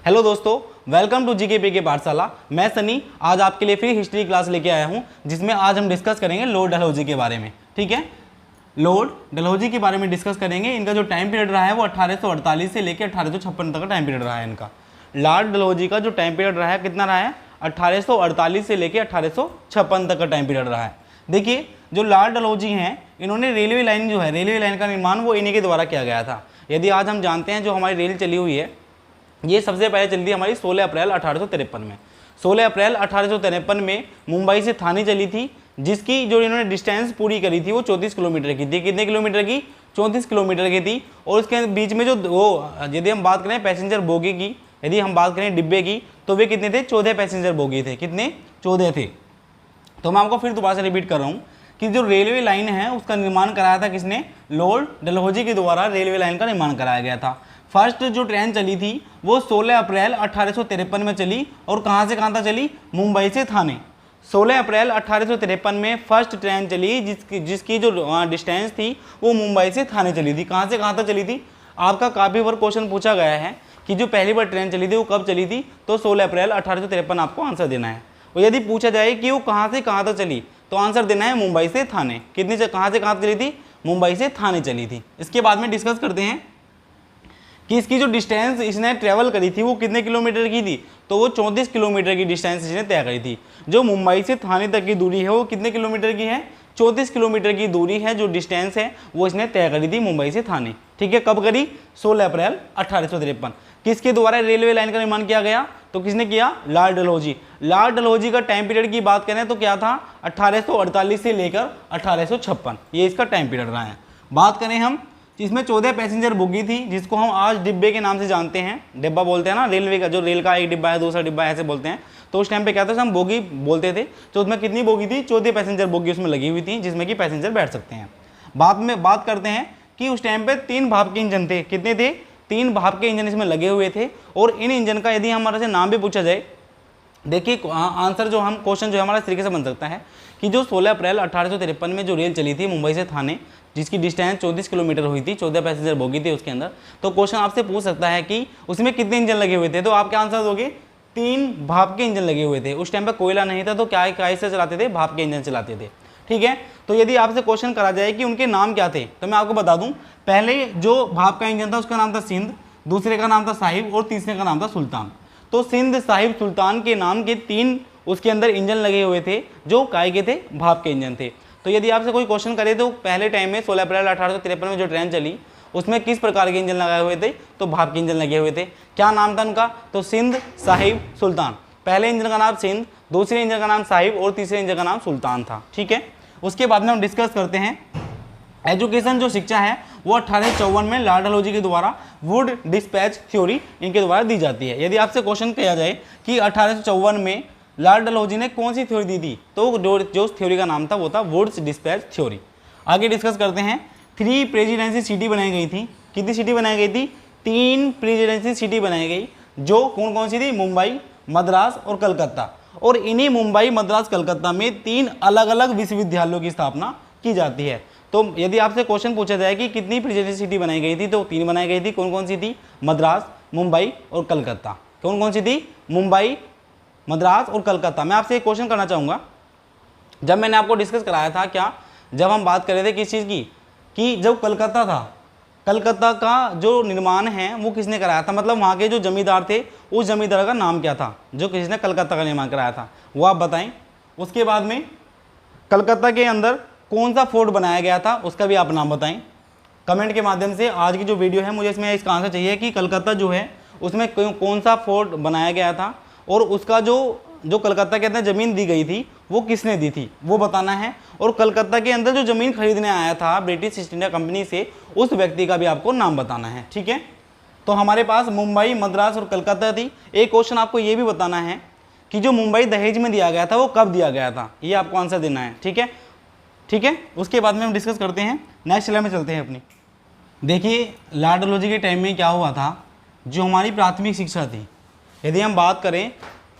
Hello दोस्तों, welcome to GK पीके पाठशाला। मैं सनी आज आपके लिए फ्री हिस्ट्री क्लास लेके आया हूं, जिसमें आज हम डिस्कस करेंगे लॉर्ड डलहौजी के बारे में। ठीक है, लॉर्ड डलहौजी के बारे में डिस्कस करेंगे। इनका जो टाइम पीरियड रहा है वो 1848 से लेकर 1856 तक का टाइम पीरियड रहा है इनका। लॉर्ड डलहौजी का जो टाइम पीरियड रहा है कितना रहा है? 1848 से लेकर 1856 तक का टाइम पीरियड रहा है। देखिए, जो लॉर्ड डलहौजी हैं, इन्होंने रेलवे लाइन जो है, रेलवे लाइन का निर्माण वो इन्हीं के द्वारा किया गया था। यदि आज हम जानते हैं जो हमारी रेल चली हुई है, ये सबसे पहले चली थी हमारी 16 अप्रैल 1853 में। 16 अप्रैल 1853 में मुंबई से थाने चली थी, जिसकी जो इन्होंने डिस्टेंस पूरी करी थी वो 34 किलोमीटर की थी। कितने किलोमीटर की? 34 किलोमीटर की थी। और उसके बीच में जो वो, यदि हम बात करें पैसेंजर बोगी की, यदि हम बात करें डिब्बे की, तो वे कितने थे? 14 पैसेंजर बोगी थे। कितने? 14 थे। तो मैं आपको फिर दोबारा से रिपीट कर रहा हूँ कि जो रेलवे लाइन है उसका निर्माण कराया था किसने? लॉर्ड डलहौजी के द्वारा रेलवे लाइन का निर्माण कराया गया था। फर्स्ट जो ट्रेन चली थी वो 16 अप्रैल 1853 में चली। और कहाँ से कहाँ तक चली? मुंबई से थाने। 16 अप्रैल 1853 में फर्स्ट ट्रेन चली, जिसकी जो डिस्टेंस थी वो मुंबई से थाने चली थी। कहाँ से कहाँ तक चली थी? आपका काफ़ी बार क्वेश्चन पूछा गया है कि जो पहली बार ट्रेन चली थी वो कब चली थी, तो 16 अप्रैल 1853 आपको आंसर देना है। और यदि पूछा जाए कि वो कहाँ से कहाँ तक चली, तो आंसर देना है मुंबई से थाने। कितनी से कहाँ तक चली थी? मुंबई से थाने चली थी। इसके बाद में डिस्कस करते हैं कि इसकी जो डिस्टेंस इसने ट्रैवल करी थी वो कितने किलोमीटर की थी, तो वो 34 किलोमीटर की डिस्टेंस इसने तय करी थी। जो मुंबई से थाने तक की दूरी है वो कितने किलोमीटर की है? 34 किलोमीटर की दूरी है, जो डिस्टेंस है वो इसने तय करी थी मुंबई से थाने। ठीक है, कब करी? 16 अप्रैल 1853। किसके द्वारा रेलवे लाइन का निर्माण किया गया? तो किसने किया? लॉर्ड डलहौजी। लॉर्ड डलहौजी का टाइम पीरियड की बात करें तो क्या था? 1848 से लेकर 1856, ये इसका टाइम पीरियड रहा है। बात करें हम, इसमें 14 पैसेंजर बोगी थी, जिसको हम आज डिब्बे के नाम से जानते हैं। डिब्बा बोलते हैं ना, रेलवे का, जो रेल का एक डिब्बा है, दूसरा डिब्बा ऐसे बोलते हैं। तो उस टाइम पे क्या था, हम बोगी बोलते थे। तो उसमें कितनी बोगी थी? 14 पैसेंजर बोगी उसमें लगी हुई थी, जिसमें कि पैसेंजर बैठ सकते हैं। बाद में बात करते हैं कि उस टाइम पे 3 भाप के इंजन थे। कितने थे? 3 भाप के इंजन इसमें लगे हुए थे। और इन इंजन का यदि हमारे से नाम भी पूछा जाए, देखिए आंसर जो हम क्वेश्चन जो है हमारा इस तरीके से बन सकता है कि जो 16 अप्रैल 1853 में जो रेल चली थी मुंबई से थाने, जिसकी डिस्टेंस 34 किलोमीटर हुई थी, 14 पैसेंजर बोगी थी उसके अंदर, तो क्वेश्चन आपसे पूछ सकता है कि उसमें कितने इंजन लगे हुए थे, तो आप क्या आंसर दोगे? 3 भाप के इंजन लगे हुए थे। उस टाइम पर कोयला नहीं था, तो क्या कैसे चलाते थे? भाप के इंजन चलाते थे। ठीक है, तो यदि आपसे क्वेश्चन करा जाए कि उनके नाम क्या थे, तो मैं आपको बता दूं, पहले जो भाप का इंजन था उसका नाम था सिंध, दूसरे का नाम था साहिब और तीसरे का नाम था सुल्तान। तो सिंध, साहिब, सुल्तान के नाम के 3 उसके अंदर इंजन लगे हुए थे, जो काय के थे? भाप के इंजन थे। तो यदि आपसे कोई क्वेश्चन करे तो पहले टाइम में 16 अप्रैल 1853 में जो ट्रेन चली उसमें किस प्रकार के इंजन लगाए हुए थे, तो भाप के इंजन लगे हुए थे। क्या नाम था उनका? तो सिंध, साहिब, सुल्तान। पहले इंजन का नाम सिंध, दूसरे इंजन का नाम साहिब और तीसरे इंजन का नाम सुल्तान था। ठीक है, उसके बाद में हम डिस्कस करते हैं एजुकेशन, जो शिक्षा है वो 1854 में लॉर्ड डलहौजी के द्वारा वुड डिस्पैच थ्योरी इनके द्वारा दी जाती है। यदि आपसे क्वेश्चन किया जाए कि 1854 में लॉर्ड डलहौजी ने कौन सी थ्योरी दी थी, तो जो थ्योरी का नाम था वो था वुड्स डिस्पैच थ्योरी। आगे डिस्कस करते हैं। 3 प्रेसिडेंसी सिटी बनाई गई थी। कितनी सिटी बनाई गई थी? 3 प्रेसिडेंसी सिटी बनाई गई, जो कौन कौन सी थी? मुंबई, मद्रास और कलकत्ता। और इन्हीं मुंबई, मद्रास, कलकत्ता में 3 अलग अलग विश्वविद्यालयों की स्थापना की जाती है। तो यदि आपसे क्वेश्चन पूछा जाए कि कितनी प्रेसिडेंसी सिटी बनाई गई थी, तो 3 बनाई गई थी। कौन कौन सी थी? मद्रास, मुंबई और कलकत्ता। कौन कौन सी थी? मुंबई, मद्रास और कलकत्ता। मैं आपसे एक क्वेश्चन करना चाहूँगा, जब मैंने आपको डिस्कस कराया था, क्या जब हम बात कर रहे थे किस चीज़ की, कि जब कलकत्ता था, कलकत्ता का जो निर्माण है वो किसने कराया था, मतलब वहाँ के जो जमींदार थे उस जमींदार का नाम क्या था जो किसने कलकत्ता का निर्माण कराया था, वो आप बताएं। उसके बाद में कलकत्ता के अंदर कौन सा फोर्ट बनाया गया था, उसका भी आप नाम बताएं कमेंट के माध्यम से। आज की जो वीडियो है मुझे इसमें इसका आंसर चाहिए कि कलकत्ता जो है उसमें कौन सा फोर्ट बनाया गया था, और उसका जो कलकत्ता के अंदर ज़मीन दी गई थी वो किसने दी थी, वो बताना है। और कलकत्ता के अंदर जो ज़मीन खरीदने आया था ब्रिटिश ईस्ट इंडिया कंपनी से, उस व्यक्ति का भी आपको नाम बताना है। ठीक है, तो हमारे पास मुंबई, मद्रास और कलकत्ता थी। एक क्वेश्चन आपको ये भी बताना है कि जो मुंबई दहेज में दिया गया था वो कब दिया गया था, ये आपको आंसर देना है। ठीक है, ठीक है, उसके बाद में हम डिस्कस करते हैं। नेक्स्ट स्लाइड में चलते हैं अपनी। देखिए, लॉर्ड डलहौजी के टाइम में क्या हुआ था, जो हमारी प्राथमिक शिक्षा थी, यदि हम बात करें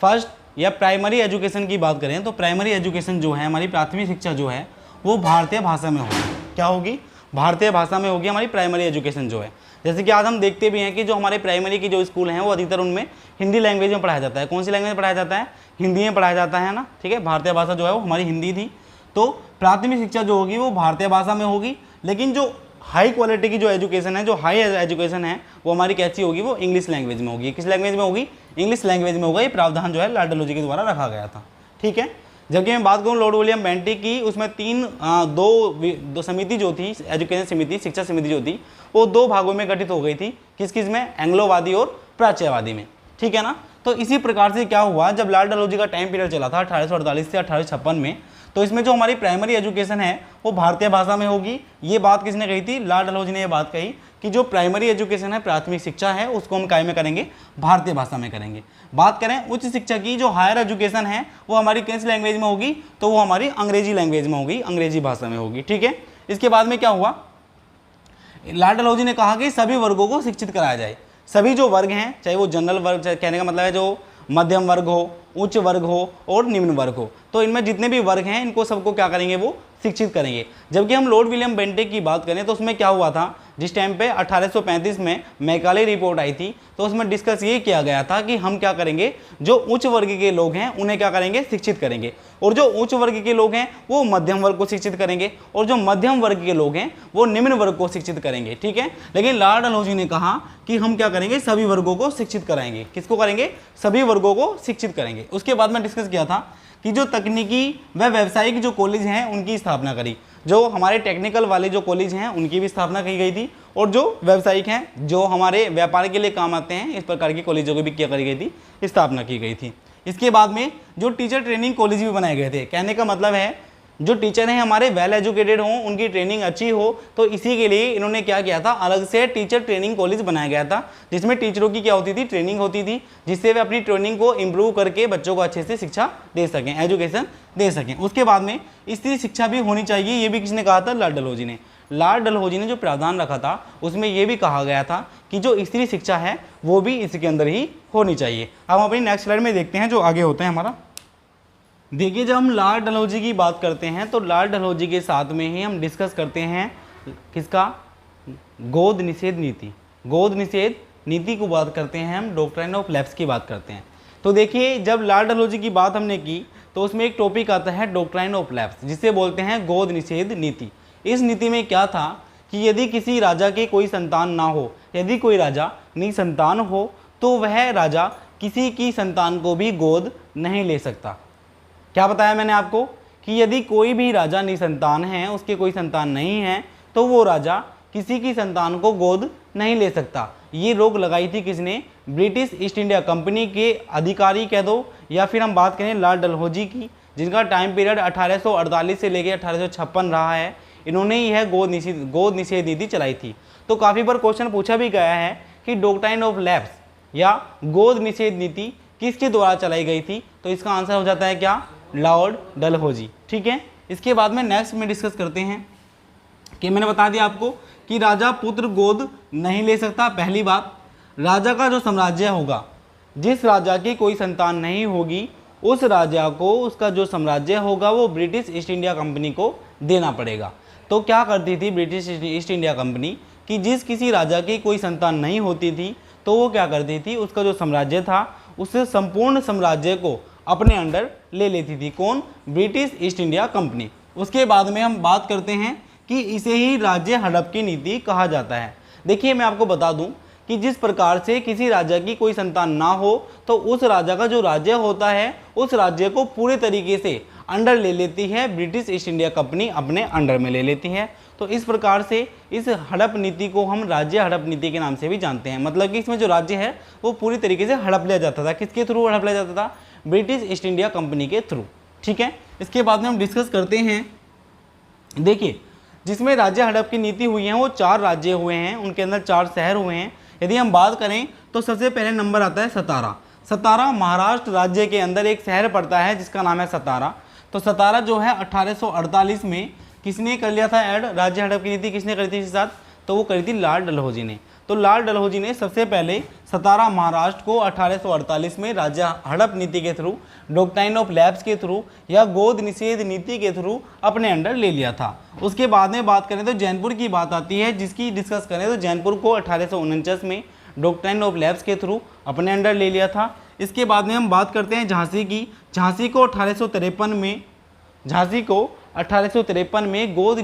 फर्स्ट या प्राइमरी एजुकेशन की बात करें, तो प्राइमरी एजुकेशन जो है, हमारी प्राथमिक शिक्षा जो है वो भारतीय भाषा में होगी। क्या होगी? भारतीय भाषा में होगी हमारी प्राइमरी एजुकेशन जो है। जैसे कि आज हम देखते भी हैं कि जो हमारे प्राइमरी की जो स्कूल हैं वो अधिकतर उनमें हिंदी लैंग्वेज में पढ़ाया जाता है। कौन सी लैंग्वेज में पढ़ाया जाता है? हिंदी में पढ़ाया जाता है ना, ठीक है। भारतीय भाषा जो है वो हमारी हिंदी थी, तो प्राथमिक शिक्षा जो होगी वो भारतीय भाषा में होगी, लेकिन जो हाई क्वालिटी की जो एजुकेशन है, जो हाई एजुकेशन है, वो हमारी कैसी होगी? वो इंग्लिश लैंग्वेज में होगी। किस लैंग्वेज में होगी? इंग्लिश लैंग्वेज में होगा। ये प्रावधान जो है लॉर्ड डलहौजी के द्वारा रखा गया था, ठीक है। जबकि मैं बात करूँ लॉर्ड विलियम बेंटिक की, उसमें दो समिति जो थी, एजुकेशन समिति, शिक्षा समिति जो थी, वो दो भागों में गठित हो गई थी। किस किस में? एंग्लोवादी और प्राच्यवादी में, ठीक है ना। तो इसी प्रकार से क्या हुआ, जब लॉर्ड डलहौजी का टाइम पीरियड चला था 1848 से 1856 में, तो इसमें जो हमारी प्राइमरी एजुकेशन है वो भारतीय भाषा में होगी। ये बात किसने कही थी? लॉर्ड डलहौजी ने ये बात कही कि जो प्राइमरी एजुकेशन है, प्राथमिक शिक्षा है, उसको हम काय में करेंगे? भारतीय भाषा में करेंगे। बात करें उच्च शिक्षा की, जो हायर एजुकेशन है वो हमारी किस लैंग्वेज में होगी? तो वो हमारी अंग्रेजी लैंग्वेज में होगी, अंग्रेजी भाषा में होगी, ठीक है। इसके बाद में क्या हुआ, लॉर्ड डलहौजी ने कहा कि सभी वर्गों को शिक्षित कराया जाए। सभी जो वर्ग हैं, चाहे वो जनरल वर्ग, कहने का मतलब है जो मध्यम वर्ग हो, उच्च वर्ग हो और निम्न वर्ग हो, तो इनमें जितने भी वर्ग हैं इनको सबको क्या करेंगे? वो शिक्षित करेंगे। जबकि हम लॉर्ड विलियम बेंटिक की बात करें तो उसमें क्या हुआ था, जिस टाइम पे 1835 में मैकाले रिपोर्ट आई थी, तो उसमें डिस्कस ये किया गया था कि हम क्या करेंगे, जो उच्च वर्ग के लोग हैं उन्हें क्या करेंगे? शिक्षित करेंगे, और जो उच्च वर्ग के लोग हैं वो मध्यम वर्ग को शिक्षित करेंगे, और जो मध्यम वर्ग के लोग हैं वो निम्न वर्ग को शिक्षित करेंगे, ठीक है। लेकिन लॉर्ड डलहौजी ने कहा कि हम क्या करेंगे? सभी वर्गों को शिक्षित कराएंगे। किसको करेंगे? सभी वर्गों को शिक्षित करेंगे। उसके बाद में डिस्कस किया था कि जो तकनीकी व व्यावसायिक जो कॉलेज हैं उनकी स्थापना करी। जो हमारे टेक्निकल वाले जो कॉलेज हैं उनकी भी स्थापना की गई थी, और जो व्यावसायिक हैं, जो हमारे व्यापार के लिए काम आते हैं, इस प्रकार के कॉलेजों की भी क्या करी गई थी? स्थापना की गई थी। इसके बाद में जो टीचर ट्रेनिंग कॉलेज भी बनाए गए थे। कहने का मतलब है जो टीचर हैं हमारे वेल एजुकेटेड हों, उनकी ट्रेनिंग अच्छी हो, तो इसी के लिए इन्होंने क्या किया था? अलग से टीचर ट्रेनिंग कॉलेज बनाया गया था, जिसमें टीचरों की क्या होती थी? ट्रेनिंग होती थी, जिससे वे अपनी ट्रेनिंग को इम्प्रूव करके बच्चों को अच्छे से शिक्षा दे सकें, एजुकेशन दे सकें। उसके बाद में स्त्री शिक्षा भी होनी चाहिए, ये भी किसने कहा था? लॉर्ड डलहौजी ने। लॉर्ड डलहौजी ने जो प्रावधान रखा था उसमें यह भी कहा गया था कि जो स्त्री शिक्षा है वो भी इसके अंदर ही होनी चाहिए। अब हम अपनी नेक्स्ट स्लाइड में देखते हैं जो आगे होता है हमारा। देखिए, जब हम लॉर्ड डलहौजी की बात करते हैं तो लॉर्ड डलहौजी के साथ में ही हम डिस्कस करते हैं किसका? गोद निषेध नीति। गोद निषेध नीति को बात करते हैं हम, डॉक्ट्राइन ऑफ लैप्स की बात करते हैं। तो देखिए, जब लॉर्ड डलहौजी की बात हमने की तो उसमें एक टॉपिक आता है डॉक्ट्राइन ऑफ लैप्स, जिसे बोलते हैं गोद निषेध नीति। इस नीति में क्या था कि यदि किसी राजा के कोई संतान ना हो, यदि कोई राजा निसंतान हो, तो वह राजा किसी की संतान को भी गोद नहीं ले सकता। क्या बताया मैंने आपको कि यदि कोई भी राजा निसंतान है, उसके कोई संतान नहीं है, तो वो राजा किसी की संतान को गोद नहीं ले सकता। ये रोक लगाई थी किसने? ब्रिटिश ईस्ट इंडिया कंपनी के अधिकारी कह दो, या फिर हम बात करें लॉर्ड डलहौजी की, जिनका टाइम पीरियड 1848 से लेकर 1856 रहा है। इन्होंने यह गोद निषेध नीति चलाई थी। तो काफ़ी बार क्वेश्चन पूछा भी गया है कि डॉक्ट्राइन ऑफ लैप्स या गोद निषेध नीति किसके द्वारा चलाई गई थी? तो इसका आंसर हो जाता है क्या? लॉर्ड डलहौजी, ठीक है। इसके बाद में नेक्स्ट में डिस्कस करते हैं कि मैंने बता दिया आपको कि राजा पुत्र गोद नहीं ले सकता। पहली बात, राजा का जो साम्राज्य होगा, जिस राजा की कोई संतान नहीं होगी, उस राजा को उसका जो साम्राज्य होगा वो ब्रिटिश ईस्ट इंडिया कंपनी को देना पड़ेगा। तो क्या करती थी ब्रिटिश ईस्ट इंडिया कंपनी कि जिस किसी राजा की कोई संतान नहीं होती थी, तो वो क्या करती थी? उसका जो साम्राज्य था, उस संपूर्ण साम्राज्य को अपने अंडर ले लेती थी। कौन? British east India company. उसके बाद में हम बात करते हैं कि इसे ही राज्य हड़प की नीति कहा जाता है। देखिए, मैं आपको बता दूं कि जिस प्रकार से किसी राजा की कोई संतान ना हो, तो उस राजा का जो राज्य होता है, उस राज्य को पूरे तरीके से अंडर ले लेती है ब्रिटिश ईस्ट इंडिया कंपनी, अपने अंडर में ले लेती है। तो इस प्रकार से इस हड़प नीति को हम राज्य हड़प नीति के नाम से भी जानते हैं। मतलब कि इसमें जो राज्य है वो पूरी तरीके से हड़प लिया जाता था। किसके थ्रू हड़प लिया जाता था? ब्रिटिश ईस्ट इंडिया कंपनी के थ्रू, ठीक है। इसके बाद में हम डिस्कस करते हैं, देखिए, जिसमें राज्य हड़प की नीति हुई है वो 4 राज्य हुए हैं, उनके अंदर 4 शहर हुए हैं। यदि हम बात करें तो सबसे पहले नंबर आता है सतारा। सतारा महाराष्ट्र राज्य के अंदर एक शहर पड़ता है जिसका नाम है सतारा। तो सतारा जो है 1848 में किसने कर लिया था ऐड? राज्य हड़प की नीति किसने करी थी इसके साथ? तो वो करी थी लॉर्ड डलहौजी ने। तो लॉर्ड डलहौजी ने सबसे पहले 17 महाराष्ट्र को 1848 में राज्य हड़प नीति के थ्रू, डॉक्ट्राइन ऑफ लैप्स के थ्रू या गोद निषेध नीति के थ्रू अपने अंडर ले लिया था। उसके बाद में बात करें तो जैनपुर की बात आती है, जिसकी डिस्कस करें तो जैनपुर को 1849 में डॉक्ट्राइन ऑफ लैप्स के थ्रू अपने अंडर ले लिया था। इसके बाद में हम बात करते हैं झांसी की। झांसी को 1853 में गोद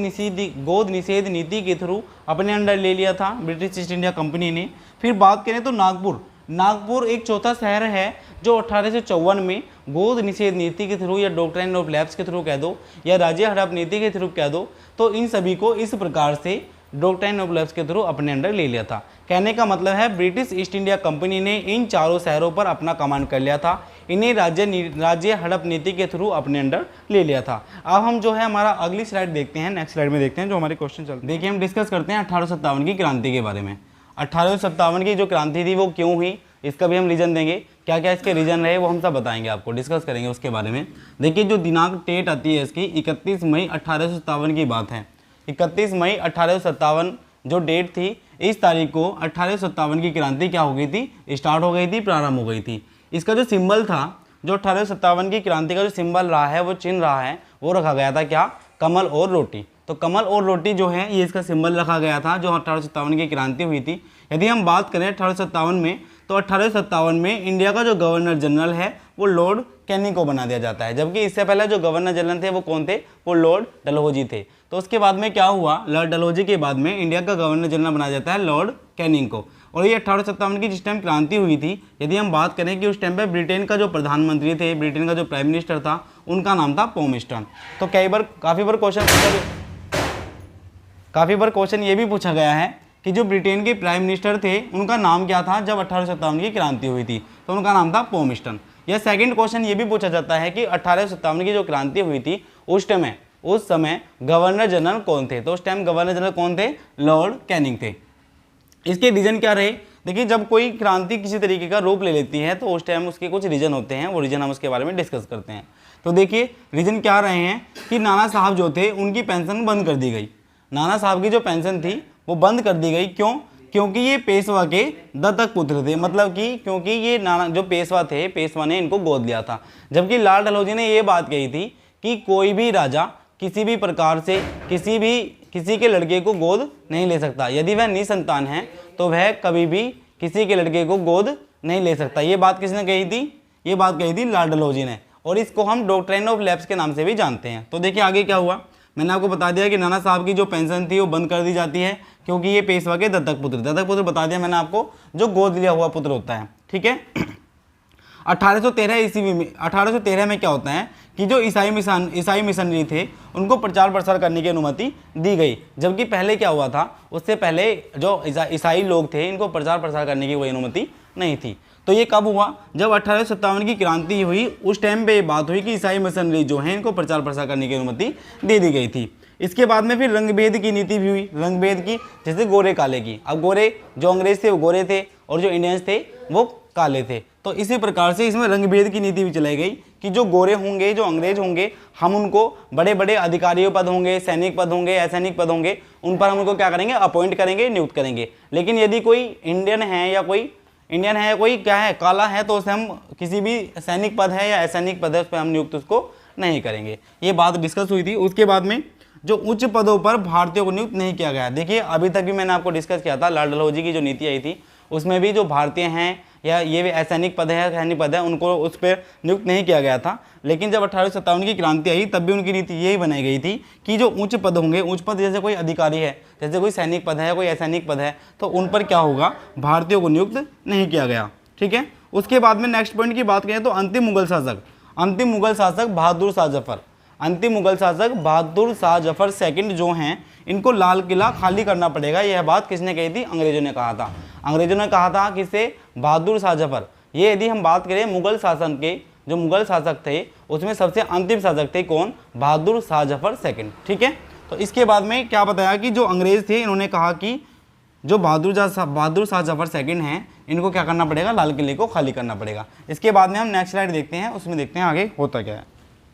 निषेध नीति के थ्रू अपने अंडर ले लिया था ब्रिटिश ईस्ट इंडिया कंपनी ने। फिर बात करें तो नागपुर एक चौथा शहर है जो 1854 में गोद निषेध नीति के थ्रू या डॉक्ट्राइन ऑफ लैप्स के थ्रू कह दो या राज्य हड़प नीति के थ्रू कह दो, तो इन सभी को इस प्रकार से डॉक्ट्राइन ऑफ लैप्स के थ्रू अपने अंडर ले लिया था। कहने का मतलब है ब्रिटिश ईस्ट इंडिया कंपनी ने इन चारों शहरों पर अपना कमांड कर लिया था, इन्हें राज्य हड़प नीति के थ्रू अपने अंडर ले लिया था। अब हम जो है हमारा अगली स्लाइड देखते हैं, नेक्स्ट स्लाइड में देखते हैं जो हमारे क्वेश्चन चलते हैं। देखिए हम डिस्कस करते हैं 1857 की क्रांति के बारे में। 1857 की जो क्रांति थी वो क्यों हुई, इसका भी हम रीजन देंगे, क्या क्या इसके रीजन रहे वो हम सब बताएंगे, आपको डिस्कस करेंगे उसके बारे में। देखिए जो दिनांक डेट आती है इसकी 31 मई 1857 की बात है। 31 मई 1857 जो डेट थी, इस तारीख को 1857 की क्रांति क्या हो गई थी, स्टार्ट हो गई थी, प्रारंभ हो गई थी। इसका जो सिंबल था, जो 1857 की क्रांति का जो सिंबल रहा है, वो चिन्ह रहा है, वो रखा गया था क्या, कमल और रोटी। तो कमल और रोटी जो है ये इसका सिंबल रखा गया था जो 1857 की क्रांति हुई थी। यदि हम बात करें 1857 में, तो 1857 में इंडिया का जो गवर्नर जनरल है वो लॉर्ड कैनिंग को बना दिया जाता है, जबकि इससे पहले जो गवर्नर जनरल थे वो कौन थे, वो लॉर्ड डलहौजी थे। तो उसके बाद में क्या हुआ, लॉर्ड डलहौजी के बाद में इंडिया का गवर्नर जनरल बनाया जाता है लॉर्ड कैनिंग को। और ये 1857 की जिस टाइम क्रांति हुई थी, यदि हम बात करें कि उस टाइम पे ब्रिटेन का जो प्रधानमंत्री थे, ब्रिटेन का जो प्राइम मिनिस्टर था, उनका नाम था पॉमस्टन। तो काफ़ी बार क्वेश्चन ये भी पूछा गया है कि जो ब्रिटेन के प्राइम मिनिस्टर थे उनका नाम क्या था जब 1857 की क्रांति हुई थी, तो उनका नाम था पॉमस्टन। या सेकंड क्वेश्चन ये भी पूछा जाता है कि 1857 की जो क्रांति हुई थी उस समय गवर्नर जनरल कौन थे, तो उस टाइम गवर्नर जनरल कौन थे, लॉर्ड कैनिंग थे। इसके रीजन क्या रहे, देखिए जब कोई क्रांति किसी तरीके का रूप ले लेती है तो उस टाइम उसके कुछ रीजन होते हैं, वो रीजन हम उसके बारे में डिस्कस करते हैं। तो देखिए रीजन क्या रहे हैं कि नाना साहब जो थे उनकी पेंशन बंद कर दी गई। नाना साहब की जो पेंशन थी वो बंद कर दी गई, क्यों, क्योंकि ये पेशवा के दत्तक पुत्र थे, मतलब कि क्योंकि ये नाना जो पेशवा थे, पेशवा ने इनको गोद लिया था। जबकि लाल डलहौजी ने ये बात कही थी कि कोई भी राजा किसी भी प्रकार से किसी के लड़के को गोद नहीं ले सकता, यदि वह निसंतान है तो वह कभी भी किसी के लड़के को गोद नहीं ले सकता। ये बात किसने कही थी, ये बात कही थी लाल डलहौजी ने, और इसको हम डॉक्ट्राइन ऑफ लैप्स के नाम से भी जानते हैं। तो देखिए आगे क्या हुआ, मैंने आपको बता दिया कि नाना साहब की जो पेंशन थी वो बंद कर दी जाती है क्योंकि ये पेशवा के दत्तक पुत्र बता दिया मैंने आपको, जो गोद लिया हुआ पुत्र होता है, ठीक है। 1813 में क्या होता है कि जो ईसाई मिशनरी थे उनको प्रचार प्रसार करने की अनुमति दी गई, जबकि पहले क्या हुआ था, उससे पहले जो ईसाई लोग थे इनको प्रचार प्रसार करने की कोई अनुमति नहीं थी। तो ये कब हुआ, जब 1857 की क्रांति हुई, उस टाइम पे ये बात हुई कि ईसाई मिशनरी जो हैं इनको प्रचार प्रसार करने की अनुमति दे दी गई थी। इसके बाद में फिर रंगभेद की नीति भी हुई, रंगभेद की, जैसे गोरे काले की। अब गोरे जो अंग्रेज थे वो गोरे थे और जो इंडियंस थे वो काले थे, तो इसी प्रकार से इसमें रंगभेद की नीति भी चलाई गई कि जो गोरे होंगे, जो अंग्रेज होंगे, हम उनको बड़े बड़े अधिकारियों पद होंगे, सैनिक पद होंगे, असैनिक पद होंगे, उन पर हम उनको क्या करेंगे, अपॉइंट करेंगे, नियुक्त करेंगे। लेकिन यदि कोई इंडियन है या कोई क्या है, काला है, तो उसे हम किसी भी सैनिक पद है या असैनिक पद है उस पर हम नियुक्त उसको नहीं करेंगे। ये बात डिस्कस हुई थी। उसके बाद में जो उच्च पदों पर भारतीयों को नियुक्त नहीं किया गया। देखिए अभी तक भी मैंने आपको डिस्कस किया था, लाल डलहौजी की जो नीति आई थी उसमें भी जो भारतीय हैं या ये भी असैनिक पद है, सैनिक पद है, उनको उस पर नियुक्त नहीं किया गया था। लेकिन जब 1857 की क्रांति आई तब भी उनकी नीति यही बनाई गई थी कि जो उच्च पद होंगे, उच्च पद जैसे कोई अधिकारी है, जैसे कोई सैनिक पद है, कोई असैनिक पद है, तो उन पर क्या होगा, भारतीयों को नियुक्त नहीं किया गया, ठीक है। उसके बाद में नेक्स्ट पॉइंट की बात करें तो अंतिम मुगल शासक बहादुर शाह जफर सेकंड जो हैं, इनको लाल किला खाली करना पड़ेगा। यह बात किसने कही थी, अंग्रेजों ने कहा था। अंग्रेजों ने कहा था किससे, बहादुर शाह जफर। ये यदि हम बात करें मुगल शासन के, जो मुगल शासक थे उसमें सबसे अंतिम शासक थे कौन, बहादुर शाह जफर सेकंड, ठीक है। तो इसके बाद में क्या बताया कि जो अंग्रेज थे इन्होंने कहा कि जो बहादुर शाह जफर सेकंड हैं इनको क्या करना पड़ेगा, लाल किले को खाली करना पड़ेगा। इसके बाद में हम नेक्स्ट स्लाइड देखते हैं, उसमें देखते हैं आगे होता क्या है।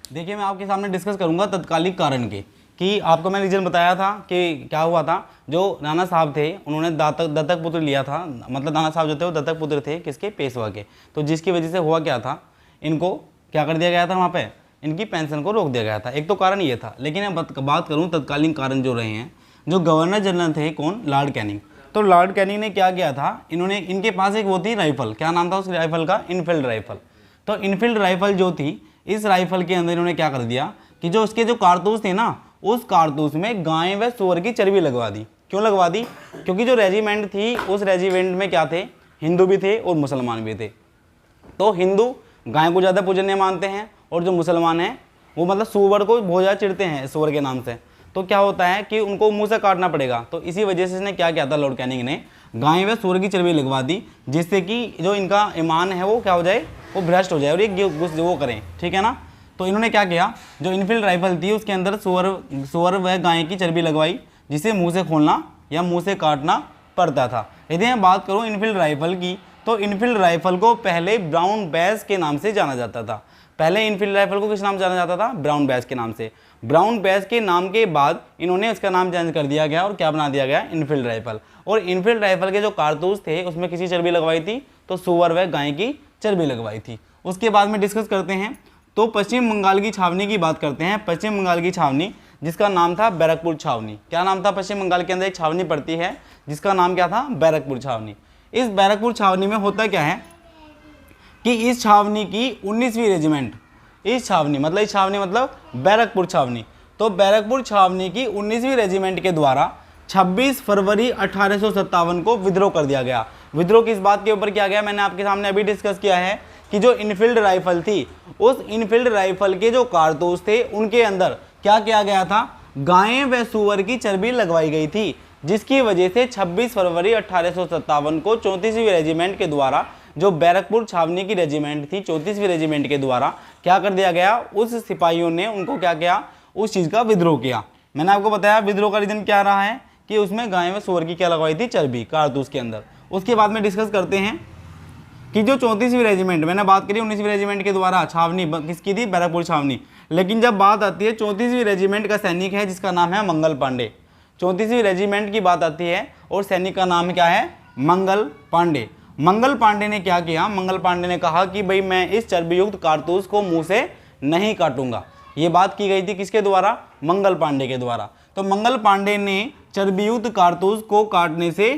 देखिए मैं आपके सामने डिस्कस करूंगा तत्कालिक कारण के, कि आपको मैं रीजन बताया था कि क्या हुआ था, जो नाना साहब थे उन्होंने दत्तक पुत्र लिया था, मतलब नाना साहब जो थे वो दत्तक पुत्र थे किसके, पेशवा के। तो जिसकी वजह से हुआ क्या था, इनको क्या कर दिया गया था, वहाँ पे इनकी पेंशन को रोक दिया गया था। एक तो कारण ये था, लेकिन मैं बात करूँ तत्कालीन कारण जो रहे हैं, जो गवर्नर जनरल थे कौन, लॉर्ड कैनिंग। तो लॉर्ड कैनिंग ने क्या किया था, इनके पास एक वो थी राइफल, क्या नाम था उस राइफल का, इनफील्ड राइफल। तो इनफील्ड राइफल जो थी, इस राइफल के अंदर इन्होंने क्या कर दिया कि जो उसके जो कारतूस थे ना, उस कारतूस में गाय व सूअर की चर्बी लगवा दी। क्यों लगवा दी, क्योंकि जो रेजिमेंट थी उस रेजिमेंट में क्या थे, हिंदू भी थे और मुसलमान भी थे। तो हिंदू गाय को ज़्यादा पूजनीय मानते हैं और जो मुसलमान हैं वो मतलब सूअर को बहुत ज़्यादा चिढ़ते हैं सूअर के नाम से। तो क्या होता है कि उनको मुंह से काटना पड़ेगा। तो इसी वजह से इसने क्या किया था, लॉर्ड कैनिंग ने गाय व सूअर की चर्बी लगवा दी, जिससे कि जो इनका ईमान है वो क्या हो जाए, वो भ्रष्ट हो जाए और ये वो करें, ठीक है ना। तो इन्होंने क्या किया, जो इनफील्ड राइफल थी उसके अंदर सूअर व गाय की चर्बी लगवाई, जिसे मुंह से खोलना या मुंह से काटना पड़ता था। यदि मैं बात करूं इनफील्ड राइफल की, तो इनफील्ड राइफल को पहले ब्राउन बैज के नाम से जाना जाता था। पहले इनफील्ड राइफल को किस नाम से जाना जाता था, ब्राउन बैज के नाम से। ब्राउन बैज के नाम के बाद इन्होंने उसका नाम चेंज कर दिया गया और क्या बना दिया गया, इनफील्ड राइफल। और इनफील्ड राइफल के जो कारतूस थे उसमें किसी चर्बी लगवाई थी, तो सूअर व गाय की चर्बी लगवाई थी। उसके बाद में डिस्कस करते हैं, तो पश्चिम बंगाल की छावनी की बात करते हैं। पश्चिम बंगाल की छावनी जिसका नाम था बैरकपुर छावनी। क्या नाम था, पश्चिम बंगाल के अंदर एक छावनी पड़ती है जिसका नाम क्या था, बैरकपुर छावनी। इस बैरकपुर छावनी में होता क्या है कि इस छावनी की 19वीं रेजिमेंट, इस छावनी मतलब बैरकपुर छावनी, तो बैरकपुर छावनी की 19वीं रेजिमेंट के द्वारा 26 फरवरी 1857 को विद्रोह कर दिया गया। विद्रोह किस बात के ऊपर किया गया, मैंने आपके सामने अभी डिस्कस किया है कि जो इनफील्ड राइफल थी, उस इनफील्ड राइफल के जो कारतूस थे उनके अंदर क्या किया गया था, गाय व सूअर की चर्बी लगवाई गई थी, जिसकी वजह से 26 फरवरी 1857 को 34वीं रेजिमेंट के द्वारा, जो बैरकपुर छावनी की रेजिमेंट थी 34वीं रेजिमेंट के द्वारा क्या कर दिया गया, उस सिपाहियों ने उनको क्या किया, उस चीज़ का विद्रोह किया। मैंने आपको बताया विद्रोह का रीजन क्या रहा है कि उसमें गाय व सूअर की क्या लगवाई थी, चर्बी, कारतूस के अंदर। उसके बाद में डिस्कस करते हैं कि जो 34वीं रेजिमेंट, मैंने बात करी 19वीं रेजिमेंट के द्वारा छावनी किसकी थी, बैरकपुर छावनी। लेकिन जब बात आती है 34वीं रेजिमेंट का सैनिक है जिसका नाम है मंगल पांडे। 34वीं रेजिमेंट की बात आती है और सैनिक का नाम क्या है, मंगल पांडे। मंगल पांडे ने क्या किया, मंगल पांडे ने कहा कि भाई मैं इस चर्बीयुक्त कारतूस को मुंह से नहीं काटूंगा। ये बात की गई थी किसके द्वारा, मंगल पांडे के द्वारा। तो मंगल पांडे ने चर्बीयुक्त कारतूस को काटने से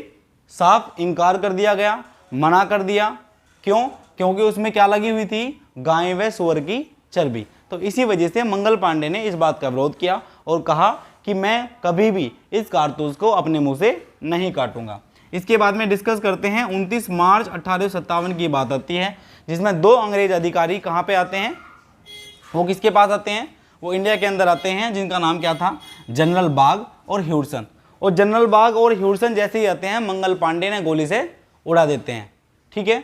साफ इनकार कर दिया गया, मना कर दिया। क्यों, क्योंकि उसमें क्या लगी हुई थी, गाय व सूअर की चर्बी। तो इसी वजह से मंगल पांडे ने इस बात का विरोध किया और कहा कि मैं कभी भी इस कारतूस को अपने मुंह से नहीं काटूंगा। इसके बाद में डिस्कस करते हैं 29 मार्च 1857 की बात आती है, जिसमें 2 अंग्रेज अधिकारी कहाँ पे आते हैं, वो किसके पास आते हैं, वो इंडिया के अंदर आते हैं, जिनका नाम क्या था, जनरल बाग और ह्यूडसन। और जनरल बाग और ह्यूडसन जैसे ही आते हैं, मंगल पांडे ने गोली से उड़ा देते हैं। ठीक है,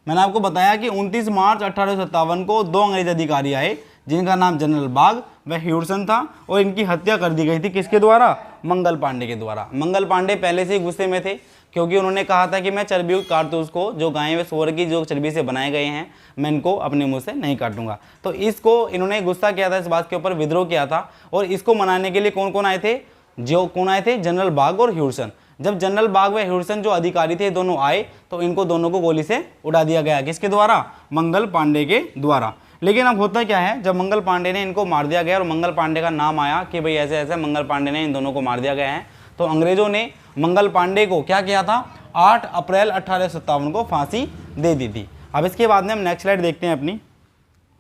मैंने आपको बताया कि 29 मार्च 1857 को 2 अंग्रेज अधिकारी आए जिनका नाम जनरल बाग व ह्यूडसन था, और इनकी हत्या कर दी गई थी किसके द्वारा, मंगल पांडे के द्वारा। मंगल पांडे पहले से ही गुस्से में थे, क्योंकि उन्होंने कहा था कि मैं चर्बीयुक्त कारतूस को, जो गाय व सूअर की जो चर्बी से बनाए गए हैं, मैं इनको अपने मुंह से नहीं काटूंगा। तो इसको इन्होंने गुस्सा किया था, इस बात के ऊपर विद्रोह किया था। और इसको मनाने के लिए कौन कौन आए थे, कौन आए थे, जनरल बाग और ह्यूडसन। जब जनरल बाग व ह्यूडसन जो अधिकारी थे दोनों आए, तो इनको दोनों को गोली से उड़ा दिया गया, किसके द्वारा, मंगल पांडे के द्वारा। लेकिन अब होता क्या है, जब मंगल पांडे ने इनको मार दिया गया और मंगल पांडे का नाम आया कि भाई ऐसे ऐसे मंगल पांडे ने इन दोनों को मार दिया गया है, तो अंग्रेजों ने मंगल पांडे को क्या किया था, 8 अप्रैल 1857 को फांसी दे दी थी। अब इसके बाद में हम नेक्स्ट स्लाइड देखते हैं अपनी।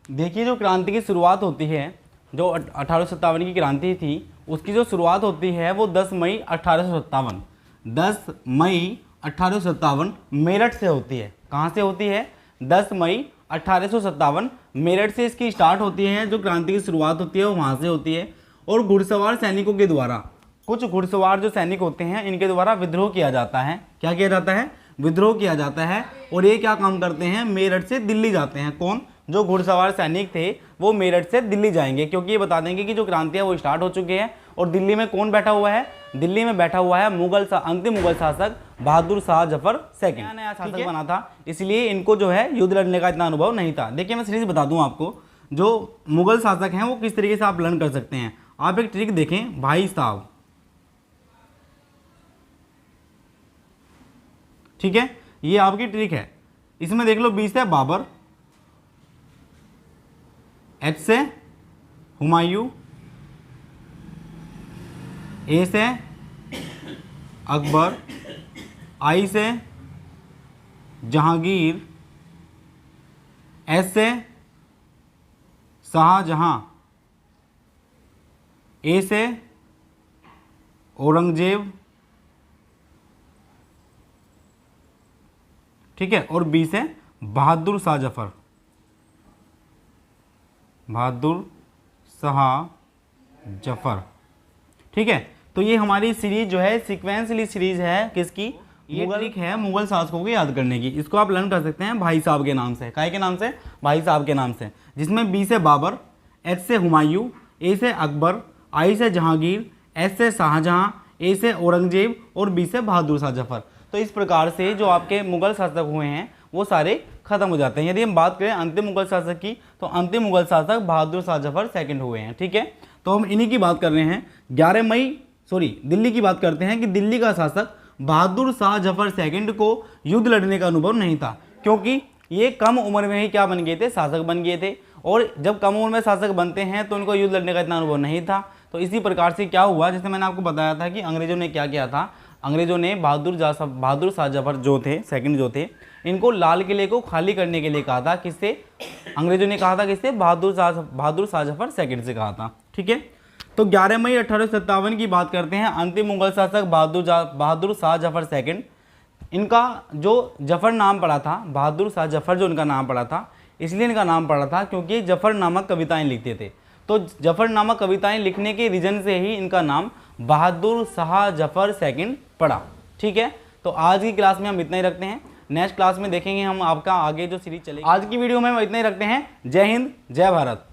देखिए, जो क्रांति की शुरुआत होती है, जो 1857 की क्रांति थी, उसकी जो शुरुआत होती है वो 10 मई 1857, 10 मई 1857 मेरठ से होती है। कहाँ से होती है, 10 मई 1857 मेरठ से इसकी स्टार्ट होती है। जो क्रांति की शुरुआत होती है वो वहाँ से होती है। और घुड़सवार सैनिकों के द्वारा, कुछ घुड़सवार जो सैनिक होते हैं इनके द्वारा विद्रोह किया जाता है। क्या किया जाता है, विद्रोह किया जाता है। और ये क्या काम करते हैं, मेरठ से दिल्ली जाते हैं। कौन, जो घुड़सवार सैनिक थे वो मेरठ से दिल्ली जाएंगे, क्योंकि ये बता देंगे कि जो क्रांति है वो स्टार्ट हो चुकी है। और दिल्ली में कौन बैठा हुआ है, दिल्ली में बैठा हुआ है अंतिम मुगल शासक बहादुर शाह जफर सेकंड। नया शासक बना था, इसलिए इनको जो है युद्ध लड़ने का इतना अनुभव नहीं था। देखिए, मैं सीरीज बता दूं आपको, जो मुगल शासक हैं वो किस तरीके से आप लर्न कर सकते हैं। आप एक ट्रिक देखें, भाई साहब, ठीक है, ये आपकी ट्रिक है। इसमें देख लो, बी से बाबर, एच से हुमायूं, ए से अकबर, आई से जहांगीर, एस से शाहजहां, ए से औरंगजेब, ठीक है, और बी से बहादुर शाह जफर, बहादुर शाह जफर, ठीक है। तो ये हमारी सीरीज जो है सीक्वेंसली सीरीज है किसकी, ये ट्रिक है मुगल शासकों को याद करने की। इसको आप लर्न कर सकते हैं भाई साहब के नाम से, काय के नाम से, भाई साहब के नाम से, जिसमें बी से बाबर, एच से हुमायूं, ए से अकबर, आई से जहांगीर, एस से शाहजहां, ए से औरंगजेब और बी से बहादुर शाह जफर। तो इस प्रकार से जो आपके मुगल शासक हुए हैं वो सारे खत्म हो जाते हैं। यदि हम बात करें अंतिम मुगल शासक की, तो अंतिम मुगल शासक बहादुर शाह जफर सेकंड हुए हैं, ठीक है। तो हम इन्हीं की बात कर रहे हैं। 11 मई दिल्ली की बात करते हैं कि दिल्ली का शासक बहादुर शाह जफर सेकंड को युद्ध लड़ने का अनुभव नहीं था, क्योंकि ये कम उम्र में ही क्या बन गए थे, शासक बन गए थे। और जब कम उम्र में शासक बनते हैं तो उनको युद्ध लड़ने का इतना अनुभव नहीं था। तो इसी प्रकार से क्या हुआ, जैसे मैंने आपको बताया था कि अंग्रेजों ने क्या किया था, अंग्रेजों ने बहादुर शाह जफर जो थे सेकंड जो थे, इनको लाल किले को खाली करने के लिए कहा था। किससे, अंग्रेजों ने कहा था, किससे, बहादुर शाह जफर सेकंड से कहा था, ठीक है। तो 11 मई 1857 की बात करते हैं। अंतिम मुगल शासक बहादुर शाह जफर सेकंड, इनका जो जफर नाम पड़ा था, बहादुर शाह जफर जो इनका नाम पड़ा था, इसलिए इनका नाम पड़ा था क्योंकि जफर नामक कविताएं लिखते थे। तो जफर नामक कविताएं लिखने के रीजन से ही इनका नाम बहादुर शाह जफर सेकंड पड़ा, ठीक है। तो आज की क्लास में हम इतना ही रखते हैं। नेक्स्ट क्लास में देखेंगे हम आपका आगे जो सीरीज चलेगी। आज की वीडियो में हम इतना ही रखते हैं। जय हिंद, जय भारत।